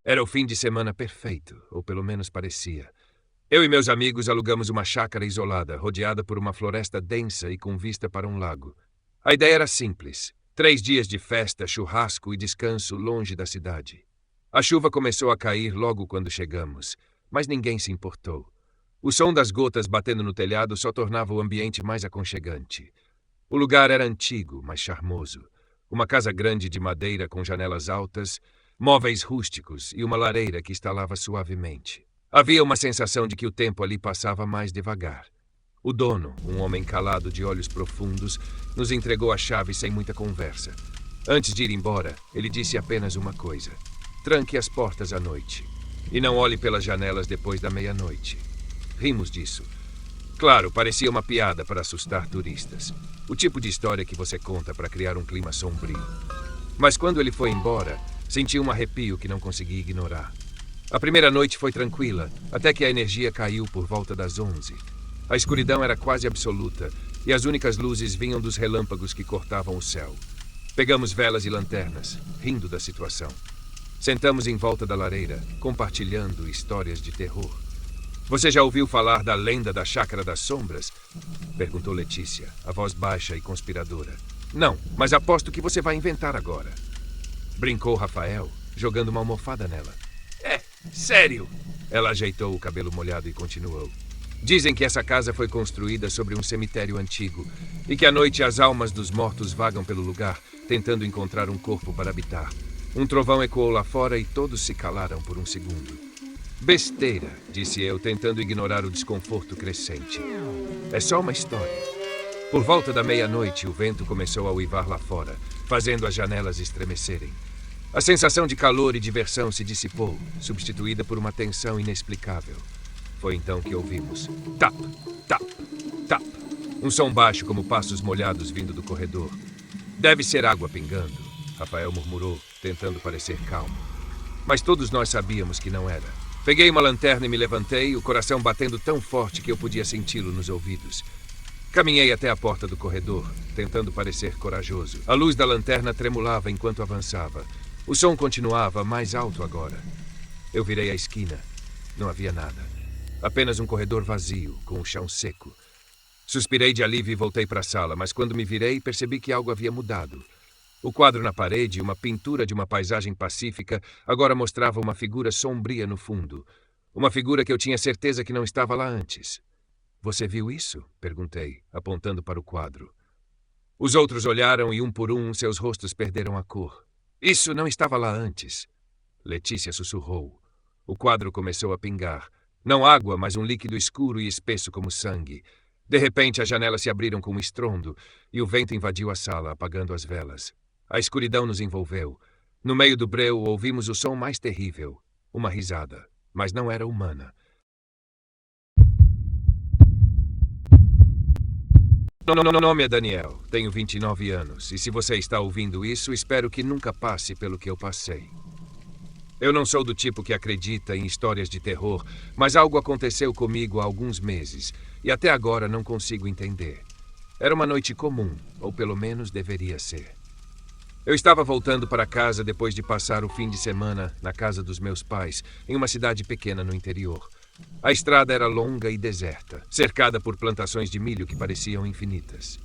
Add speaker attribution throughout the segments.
Speaker 1: Era o fim de semana perfeito, ou pelo menos parecia. Eu e meus amigos alugamos uma chácara isolada, rodeada por uma floresta densa e com vista para um lago. A ideia era simples: 3 dias de festa, churrasco e descanso longe da cidade. A chuva começou a cair logo quando chegamos, mas ninguém se importou. O som das gotas batendo no telhado só tornava o ambiente mais aconchegante. O lugar era antigo, mas charmoso. Uma casa grande de madeira com janelas altas, móveis rústicos e uma lareira que estalava suavemente. Havia uma sensação de que o tempo ali passava mais devagar. O dono, um homem calado de olhos profundos, nos entregou a chave sem muita conversa. Antes de ir embora, ele disse apenas uma coisa: tranque as portas à noite. E não olhe pelas janelas depois da meia-noite. Rimos disso. Claro, parecia uma piada para assustar turistas. O tipo de história que você conta para criar um clima sombrio. Mas quando ele foi embora, senti um arrepio que não consegui ignorar. A primeira noite foi tranquila, até que a energia caiu por volta das 11. A escuridão era quase absoluta, e as únicas luzes vinham dos relâmpagos que cortavam o céu. Pegamos velas e lanternas, rindo da situação. Sentamos em volta da lareira, compartilhando histórias de terror. Você já ouviu falar da lenda da Chácara das Sombras? Perguntou Letícia, a voz baixa e conspiradora. Não, mas aposto que você vai inventar agora. Brincou Rafael, jogando uma almofada nela. É, sério? Ela ajeitou o cabelo molhado e continuou. Dizem que essa casa foi construída sobre um cemitério antigo e que à noite as almas dos mortos vagam pelo lugar, tentando encontrar um corpo para habitar. Um trovão ecoou lá fora e todos se calaram por um segundo. Besteira, disse eu, tentando ignorar o desconforto crescente. É só uma história. Por volta da meia-noite, o vento começou a uivar lá fora, fazendo as janelas estremecerem. A sensação de calor e diversão se dissipou, substituída por uma tensão inexplicável. Foi então que ouvimos tap, tap, tap. Um som baixo como passos molhados vindo do corredor. Deve ser água pingando, Rafael murmurou, tentando parecer calmo. Mas todos nós sabíamos que não era. Peguei uma lanterna e me levantei, o coração batendo tão forte que eu podia senti-lo nos ouvidos. Caminhei até a porta do corredor, tentando parecer corajoso. A luz da lanterna tremulava enquanto avançava. O som continuava mais alto agora. Eu virei a esquina. Não havia nada. Apenas um corredor vazio, com o chão seco. Suspirei de alívio e voltei para a sala, mas quando me virei, percebi que algo havia mudado. O quadro na parede, uma pintura de uma paisagem pacífica, agora mostrava uma figura sombria no fundo. Uma figura que eu tinha certeza que não estava lá antes. Você viu isso? Perguntei, apontando para o quadro. Os outros olharam e, um por um, seus rostos perderam a cor. Isso não estava lá antes. Letícia sussurrou. O quadro começou a pingar. Não água, mas um líquido escuro e espesso como sangue. De repente, as janelas se abriram com um estrondo e o vento invadiu a sala, apagando as velas. A escuridão nos envolveu. No meio do breu, ouvimos o som mais terrível. Uma risada, mas não era humana. Meu nome é Daniel, tenho 29 anos, e se você está ouvindo isso, espero que nunca passe pelo que eu passei. Eu não sou do tipo que acredita em histórias de terror, mas algo aconteceu comigo há alguns meses, e até agora não consigo entender. Era uma noite comum, ou pelo menos deveria ser. Eu estava voltando para casa depois de passar o fim de semana na casa dos meus pais, em uma cidade pequena no interior. A estrada era longa e deserta, cercada por plantações de milho que pareciam infinitas.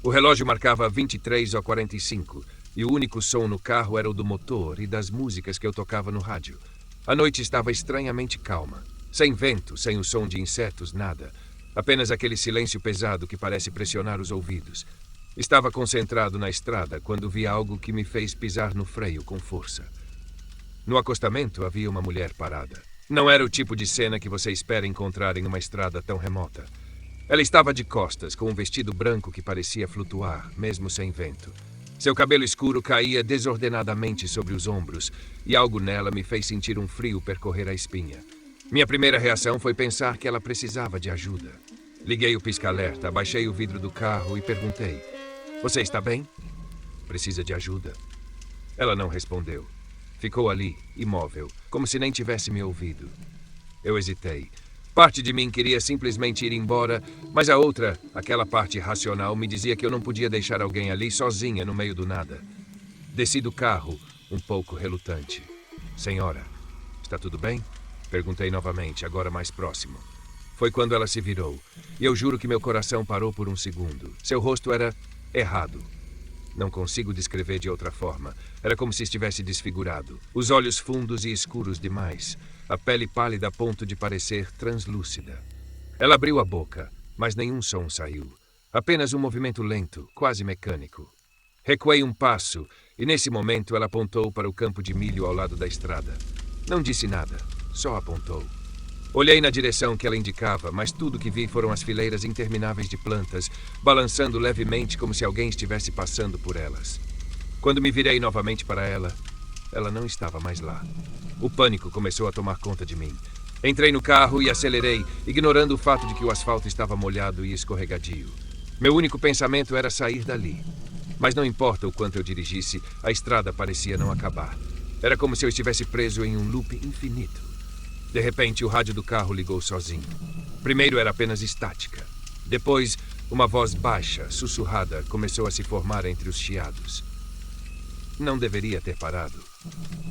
Speaker 1: O relógio marcava 23h45 e o único som no carro era o do motor e das músicas que eu tocava no rádio. A noite estava estranhamente calma, sem vento, sem o som de insetos, nada. Apenas aquele silêncio pesado que parece pressionar os ouvidos. Estava concentrado na estrada quando vi algo que me fez pisar no freio com força. No acostamento havia uma mulher parada. Não era o tipo de cena que você espera encontrar em uma estrada tão remota. Ela estava de costas, com um vestido branco que parecia flutuar, mesmo sem vento. Seu cabelo escuro caía desordenadamente sobre os ombros, e algo nela me fez sentir um frio percorrer a espinha. Minha primeira reação foi pensar que ela precisava de ajuda. Liguei o pisca-alerta, abaixei o vidro do carro e perguntei: "Você está bem? Precisa de ajuda?" Ela não respondeu. Ficou ali, imóvel, como se nem tivesse me ouvido. Eu hesitei. Parte de mim queria simplesmente ir embora, mas a outra, aquela parte racional, me dizia que eu não podia deixar alguém ali sozinha no meio do nada. Desci do carro, um pouco relutante. Senhora, está tudo bem? Perguntei novamente, agora mais próximo. Foi quando ela se virou, e eu juro que meu coração parou por um segundo. Seu rosto era errado. Não consigo descrever de outra forma. Era como se estivesse desfigurado. Os olhos fundos e escuros demais. A pele pálida a ponto de parecer translúcida. Ela abriu a boca, mas nenhum som saiu. Apenas um movimento lento, quase mecânico. Recuei um passo, e nesse momento ela apontou para o campo de milho ao lado da estrada. Não disse nada, só apontou. Olhei na direção que ela indicava, mas tudo que vi foram as fileiras intermináveis de plantas, balançando levemente como se alguém estivesse passando por elas. Quando me virei novamente para ela, ela não estava mais lá. O pânico começou a tomar conta de mim. Entrei no carro e acelerei, ignorando o fato de que o asfalto estava molhado e escorregadio. Meu único pensamento era sair dali. Mas não importa o quanto eu dirigisse, a estrada parecia não acabar. Era como se eu estivesse preso em um loop infinito. De repente, o rádio do carro ligou sozinho. Primeiro era apenas estática. Depois, uma voz baixa, sussurrada, começou a se formar entre os chiados. Não deveria ter parado.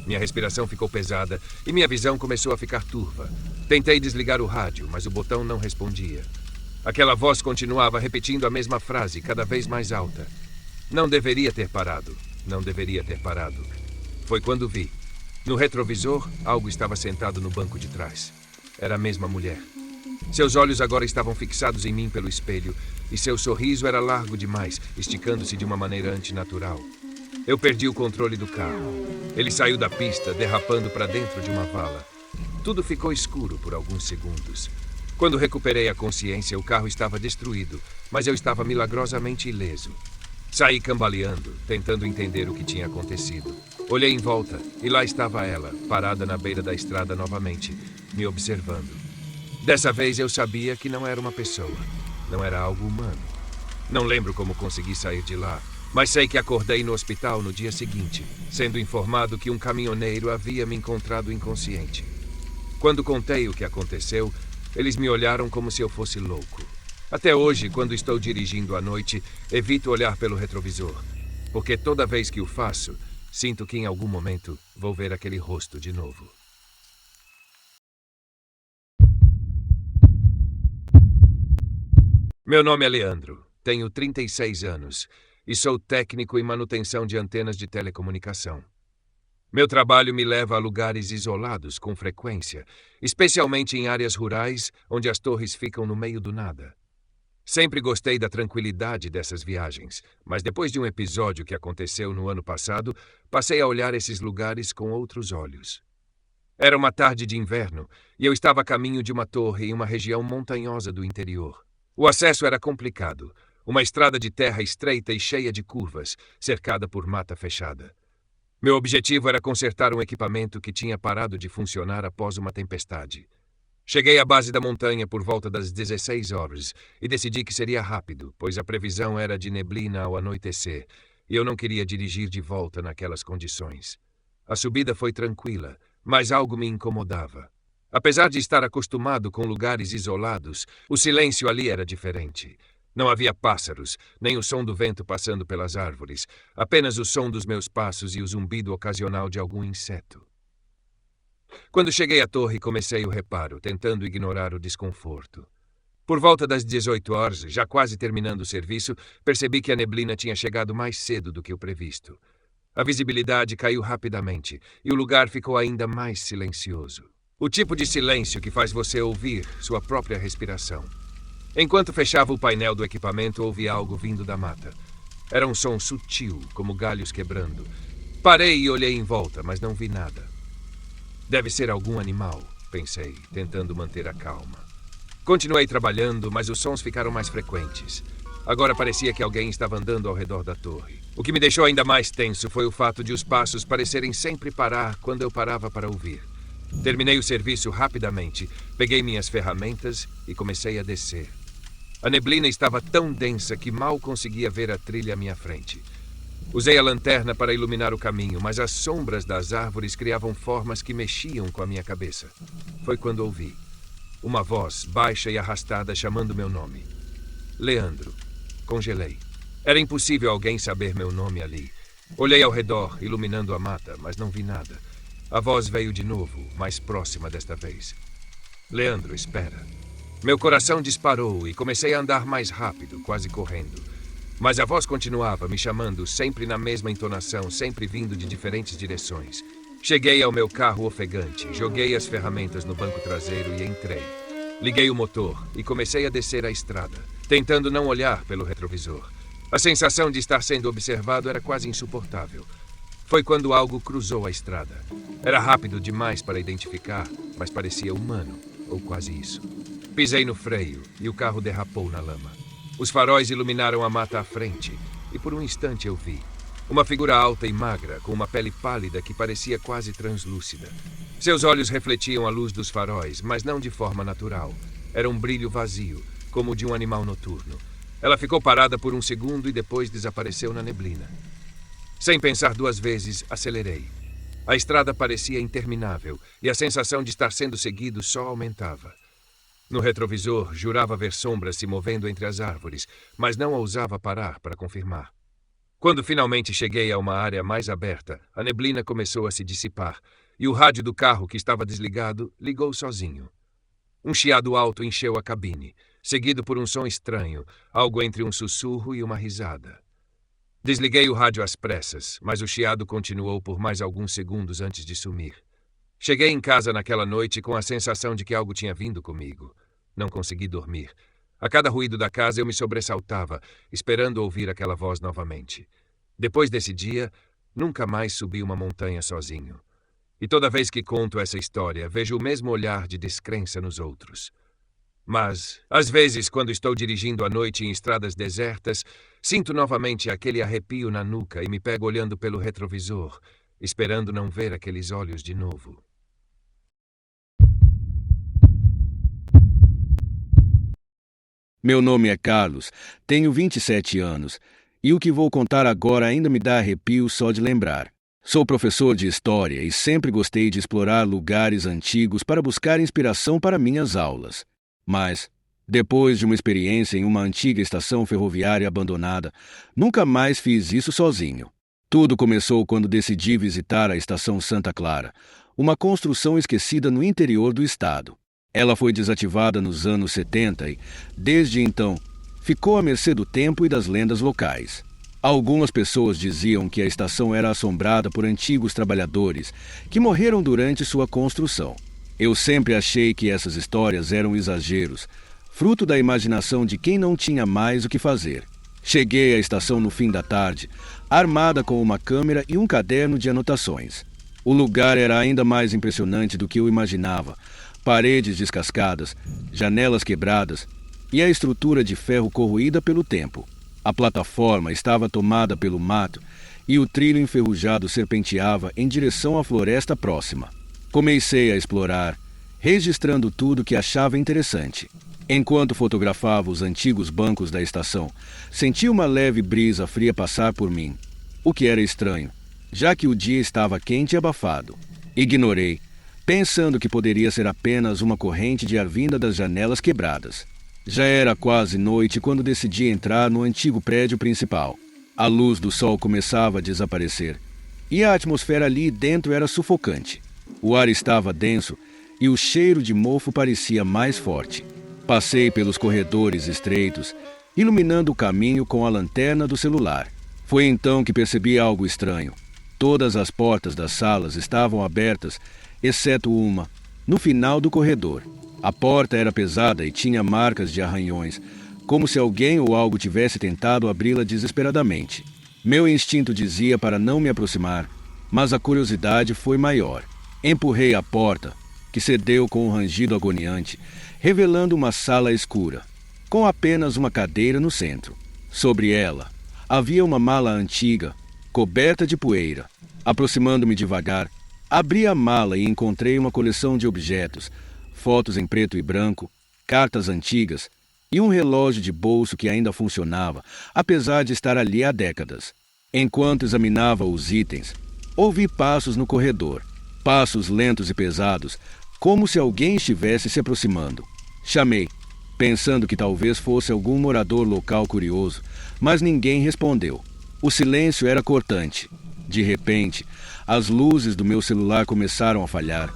Speaker 1: Minha respiração ficou pesada e minha visão começou a ficar turva. Tentei desligar o rádio, mas o botão não respondia. Aquela voz continuava repetindo a mesma frase, cada vez mais alta. Não deveria ter parado. Não deveria ter parado. Foi quando vi. No retrovisor, algo estava sentado no banco de trás. Era a mesma mulher. Seus olhos agora estavam fixados em mim pelo espelho, e seu sorriso era largo demais, esticando-se de uma maneira antinatural. Eu perdi o controle do carro. Ele saiu da pista, derrapando para dentro de uma vala. Tudo ficou escuro por alguns segundos. Quando recuperei a consciência, o carro estava destruído, mas eu estava milagrosamente ileso. Saí cambaleando, tentando entender o que tinha acontecido. Olhei em volta e lá estava ela, parada na beira da estrada novamente, me observando. Dessa vez eu sabia que não era uma pessoa, não era algo humano. Não lembro como consegui sair de lá, mas sei que acordei no hospital no dia seguinte, sendo informado que um caminhoneiro havia me encontrado inconsciente. Quando contei o que aconteceu, eles me olharam como se eu fosse louco. Até hoje, quando estou dirigindo à noite, evito olhar pelo retrovisor, porque toda vez que o faço, sinto que em algum momento vou ver aquele rosto de novo. Meu nome é Leandro, tenho 36 anos e sou técnico em manutenção de antenas de telecomunicação. Meu trabalho me leva a lugares isolados com frequência, especialmente em áreas rurais onde as torres ficam no meio do nada. Sempre gostei da tranquilidade dessas viagens, mas depois de um episódio que aconteceu no ano passado, passei a olhar esses lugares com outros olhos. Era uma tarde de inverno e eu estava a caminho de uma torre em uma região montanhosa do interior. O acesso era complicado, uma estrada de terra estreita e cheia de curvas, cercada por mata fechada. Meu objetivo era consertar um equipamento que tinha parado de funcionar após uma tempestade. Cheguei à base da montanha por volta das 16 horas e decidi que seria rápido, pois a previsão era de neblina ao anoitecer e eu não queria dirigir de volta naquelas condições. A subida foi tranquila, mas algo me incomodava. Apesar de estar acostumado com lugares isolados, o silêncio ali era diferente. Não havia pássaros, nem o som do vento passando pelas árvores, apenas o som dos meus passos e o zumbido ocasional de algum inseto. Quando cheguei à torre, comecei o reparo, tentando ignorar o desconforto. Por volta das 18 horas, já quase terminando o serviço, percebi que a neblina tinha chegado mais cedo do que o previsto. A visibilidade caiu rapidamente e o lugar ficou ainda mais silencioso. O tipo de silêncio que faz você ouvir sua própria respiração. Enquanto fechava o painel do equipamento, ouvi algo vindo da mata. Era um som sutil, como galhos quebrando. Parei e olhei em volta, mas não vi nada. Deve ser algum animal, pensei, tentando manter a calma. Continuei trabalhando, mas os sons ficaram mais frequentes. Agora parecia que alguém estava andando ao redor da torre. O que me deixou ainda mais tenso foi o fato de os passos parecerem sempre parar quando eu parava para ouvir. Terminei o serviço rapidamente, peguei minhas ferramentas e comecei a descer. A neblina estava tão densa que mal conseguia ver a trilha à minha frente. Usei a lanterna para iluminar o caminho, mas as sombras das árvores criavam formas que mexiam com a minha cabeça. Foi quando ouvi uma voz baixa e arrastada chamando meu nome. Leandro. Congelei. Era impossível alguém saber meu nome ali. Olhei ao redor, iluminando a mata, mas não vi nada. A voz veio de novo, mais próxima desta vez. Leandro, espera. Meu coração disparou e comecei a andar mais rápido, quase correndo. Mas a voz continuava me chamando, sempre na mesma entonação, sempre vindo de diferentes direções. Cheguei ao meu carro ofegante, joguei as ferramentas no banco traseiro e entrei. Liguei o motor e comecei a descer a estrada, tentando não olhar pelo retrovisor. A sensação de estar sendo observado era quase insuportável. Foi quando algo cruzou a estrada. Era rápido demais para identificar, mas parecia humano, ou quase isso. Pisei no freio e o carro derrapou na lama. Os faróis iluminaram a mata à frente e por um instante eu vi uma figura alta e magra, com uma pele pálida que parecia quase translúcida. Seus olhos refletiam a luz dos faróis, mas não de forma natural. Era um brilho vazio, como o de um animal noturno. Ela ficou parada por um segundo e depois desapareceu na neblina. Sem pensar duas vezes, acelerei. A estrada parecia interminável e a sensação de estar sendo seguido só aumentava. No retrovisor, jurava ver sombras se movendo entre as árvores, mas não ousava parar para confirmar. Quando finalmente cheguei a uma área mais aberta, a neblina começou a se dissipar e o rádio do carro, que estava desligado, ligou sozinho. Um chiado alto encheu a cabine, seguido por um som estranho, algo entre um sussurro e uma risada. Desliguei o rádio às pressas, mas o chiado continuou por mais alguns segundos antes de sumir. Cheguei em casa naquela noite com a sensação de que algo tinha vindo comigo. Não consegui dormir. A cada ruído da casa eu me sobressaltava, esperando ouvir aquela voz novamente. Depois desse dia, nunca mais subi uma montanha sozinho. E toda vez que conto essa história, vejo o mesmo olhar de descrença nos outros. Mas, às vezes, quando estou dirigindo à noite em estradas desertas, sinto novamente aquele arrepio na nuca e me pego olhando pelo retrovisor, esperando não ver aqueles olhos de novo.
Speaker 2: Meu nome é Carlos, tenho 27 anos, e o que vou contar agora ainda me dá arrepio só de lembrar. Sou professor de história e sempre gostei de explorar lugares antigos para buscar inspiração para minhas aulas. Mas, depois de uma experiência em uma antiga estação ferroviária abandonada, nunca mais fiz isso sozinho. Tudo começou quando decidi visitar a Estação Santa Clara, uma construção esquecida no interior do estado. Ela foi desativada nos anos 70 e, desde então, ficou à mercê do tempo e das lendas locais. Algumas pessoas diziam que a estação era assombrada por antigos trabalhadores que morreram durante sua construção. Eu sempre achei que essas histórias eram exageros, fruto da imaginação de quem não tinha mais o que fazer. Cheguei à estação no fim da tarde, armada com uma câmera e um caderno de anotações. O lugar era ainda mais impressionante do que eu imaginava. Paredes descascadas, janelas quebradas e a estrutura de ferro corroída pelo tempo. A plataforma estava tomada pelo mato e o trilho enferrujado serpenteava em direção à floresta próxima. Comecei a explorar, registrando tudo que achava interessante. Enquanto fotografava os antigos bancos da estação, senti uma leve brisa fria passar por mim, o que era estranho, já que o dia estava quente e abafado. Ignorei, pensando que poderia ser apenas uma corrente de ar vinda das janelas quebradas. Já era quase noite quando decidi entrar no antigo prédio principal. A luz do sol começava a desaparecer, e a atmosfera ali dentro era sufocante. O ar estava denso e o cheiro de mofo parecia mais forte. Passei pelos corredores estreitos, iluminando o caminho com a lanterna do celular. Foi então que percebi algo estranho. Todas as portas das salas estavam abertas, exceto uma, no final do corredor. A porta era pesada e tinha marcas de arranhões, como se alguém ou algo tivesse tentado abri-la desesperadamente. Meu instinto dizia para não me aproximar, mas a curiosidade foi maior. Empurrei a porta, que cedeu com um rangido agoniante, revelando uma sala escura, com apenas uma cadeira no centro. Sobre ela, havia uma mala antiga, coberta de poeira. Aproximando-me devagar, abri a mala e encontrei uma coleção de objetos, fotos em preto e branco, cartas antigas e um relógio de bolso que ainda funcionava, apesar de estar ali há décadas. Enquanto examinava os itens, ouvi passos no corredor, passos lentos e pesados, como se alguém estivesse se aproximando. Chamei, pensando que talvez fosse algum morador local curioso, mas ninguém respondeu. O silêncio era cortante. De repente, as luzes do meu celular começaram a falhar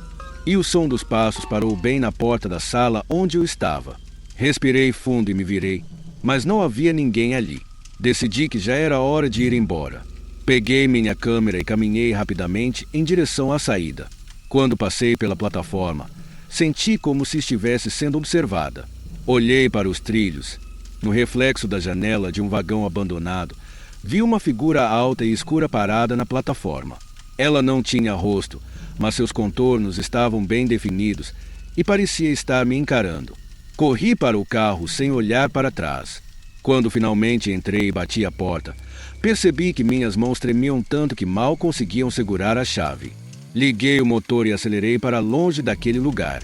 Speaker 2: e o som dos passos parou bem na porta da sala onde eu estava. Respirei fundo e me virei, mas não havia ninguém ali. Decidi que já era hora de ir embora. Peguei minha câmera e caminhei rapidamente em direção à saída. Quando passei pela plataforma, senti como se estivesse sendo observada. Olhei para os trilhos. No reflexo da janela de um vagão abandonado, vi uma figura alta e escura parada na plataforma. Ela não tinha rosto, mas seus contornos estavam bem definidos e parecia estar me encarando. Corri para o carro sem olhar para trás. Quando finalmente entrei e bati a porta, percebi que minhas mãos tremiam tanto que mal conseguiam segurar a chave. Liguei o motor e acelerei para longe daquele lugar.